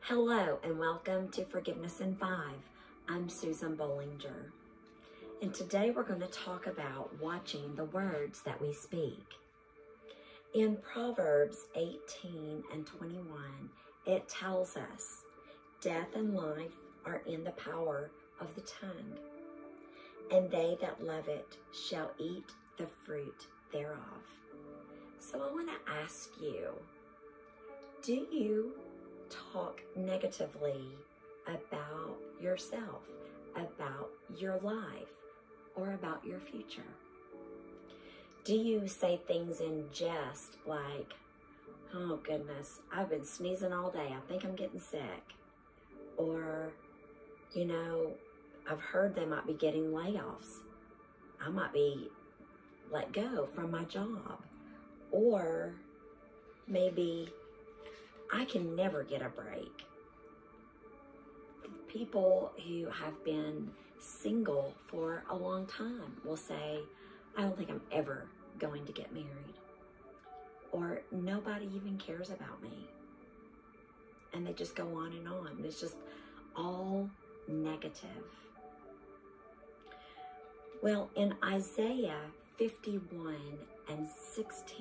Hello and welcome to Forgiveness in 5. I'm Susan Bolinger. And today we're going to talk about watching the words that we speak. In Proverbs 18 and 21, it tells us, death and life are in the power of the tongue, and they that love it shall eat the fruit thereof. So I want to ask you, do you talk negatively about yourself, about your life, or about your future? Do you say things in jest like, oh goodness, I've been sneezing all day, I think I'm getting sick? Or, you know, I've heard they might be getting layoffs. I might be let go from my job. Or maybe I can never get a break. People who have been single for a long time will say, I don't think I'm ever going to get married. Or nobody even cares about me. And they just go on and on. It's just all negative. Well, in Isaiah 51 and 16,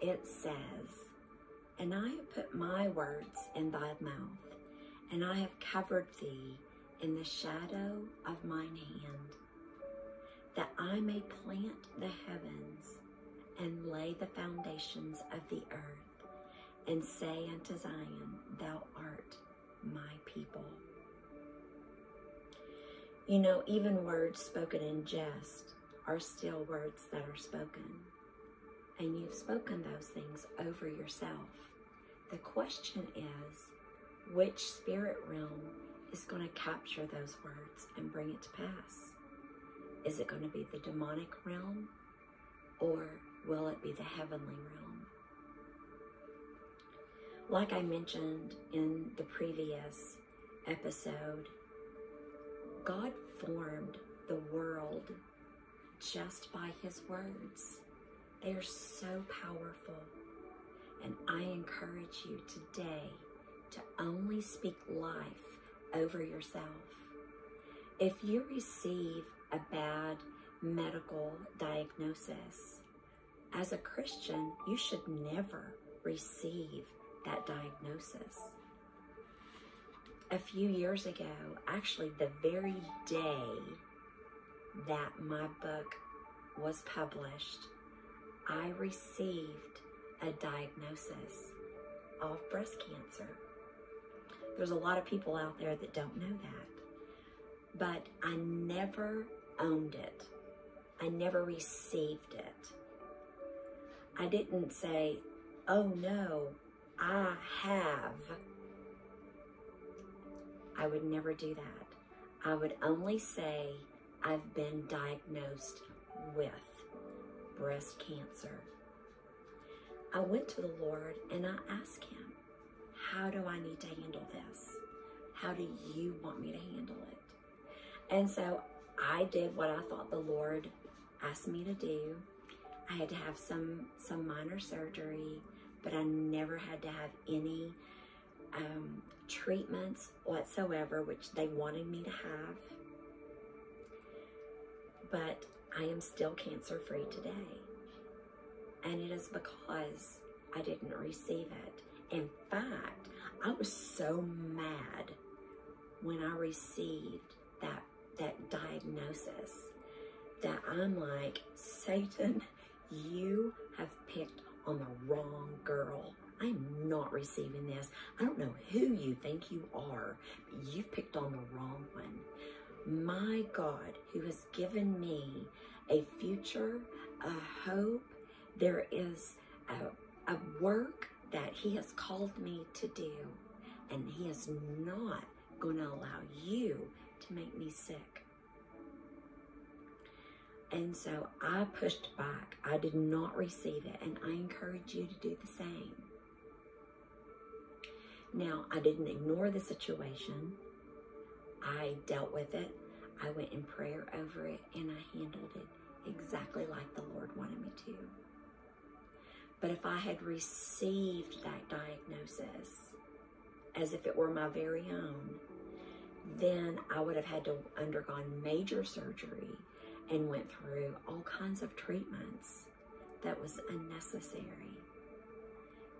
it says, and I have put my words in thy mouth, and I have covered thee in the shadow of mine hand, that I may plant the heavens and lay the foundations of the earth, and say unto Zion, thou art my people. You know, even words spoken in jest are still words that are spoken. And you've spoken those things over yourself. The question is, which spirit realm is going to capture those words and bring it to pass? Is it going to be the demonic realm, or will it be the heavenly realm? Like I mentioned in the previous episode, God formed the world just by his words. They are so powerful. And I encourage you today to only speak life over yourself. If you receive a bad medical diagnosis, as a Christian, you should never receive that diagnosis. A few years ago, actually the very day that my book was published, I received a diagnosis of breast cancer. There's a lot of people out there that don't know that, but I never owned it. I never received it. I didn't say, oh no, I have. I would never do that. I would only say, I've been diagnosed with breast cancer. I went to the Lord and I asked him, how do I need to handle this? How do you want me to handle it? And so I did what I thought the Lord asked me to do. I had to have some minor surgery, but I never had to have any treatments whatsoever, which they wanted me to have. But I am still cancer-free today. And it is because I didn't receive it. In fact, I was so mad when I received that diagnosis that I'm like, Satan, you have picked on the wrong girl. I'm not receiving this. I don't know who you think you are, but you've picked on the wrong one. My God, who has given me a future, a hope, there is a work that he has called me to do, and he is not going to allow you to make me sick. And so I pushed back. I did not receive it, and I encourage you to do the same. Now, I didn't ignore the situation. I dealt with it. I went in prayer over it, and I handled it exactly like the Lord wanted me to. But if I had received that diagnosis as if it were my very own, then I would have had to undergone major surgery and went through all kinds of treatments that was unnecessary.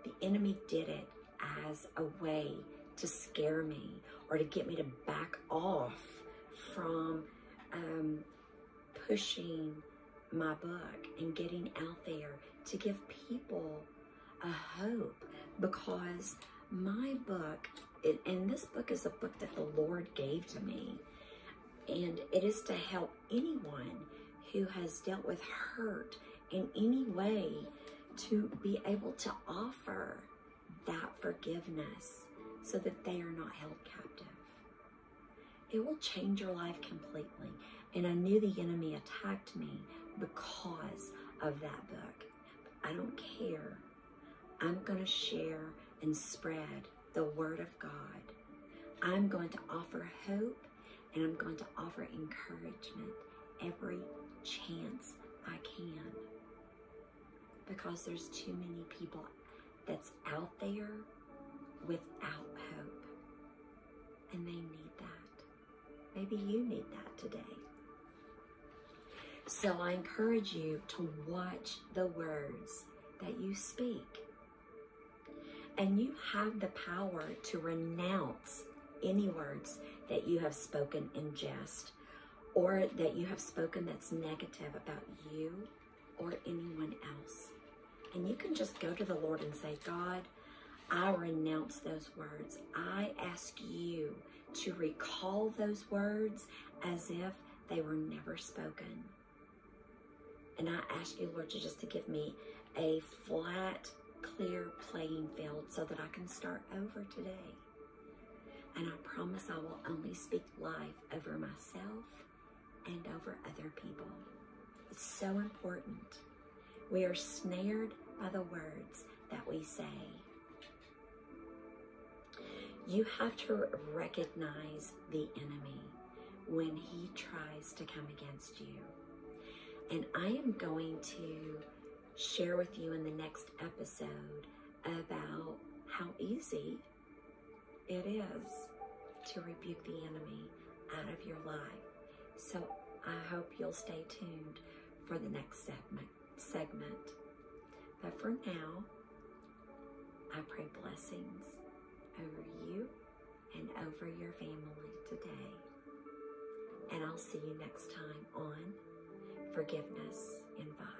The enemy did it as a way to scare me or to get me to back off from pushing my book and getting out there to give people a hope, because my book, and this book is a book that the Lord gave to me, and it is to help anyone who has dealt with hurt in any way to be able to offer that forgiveness so that they are not held captive. It will change your life completely. And I knew the enemy attacked me because of that book. I don't care. I'm going to share and spread the word of God. I'm going to offer hope, and I'm going to offer encouragement every chance I can, because there's too many people that's out there without hope, and they need that. Maybe you need that today. So I encourage you to watch the words that you speak. And you have the power to renounce any words that you have spoken in jest, or that you have spoken that's negative about you or anyone else. And you can just go to the Lord and say, God, I renounce those words. I ask you to recall those words as if they were never spoken. And I ask you, Lord, to give me a flat, clear playing field so that I can start over today. And I promise I will only speak life over myself and over other people. It's so important. We are snared by the words that we say. You have to recognize the enemy when he tries to come against you. And I am going to share with you in the next episode about how easy it is to rebuke the enemy out of your life. So I hope you'll stay tuned for the next segment. But for now, I pray blessings over you and over your family today. And I'll see you next time on Forgiveness in 5.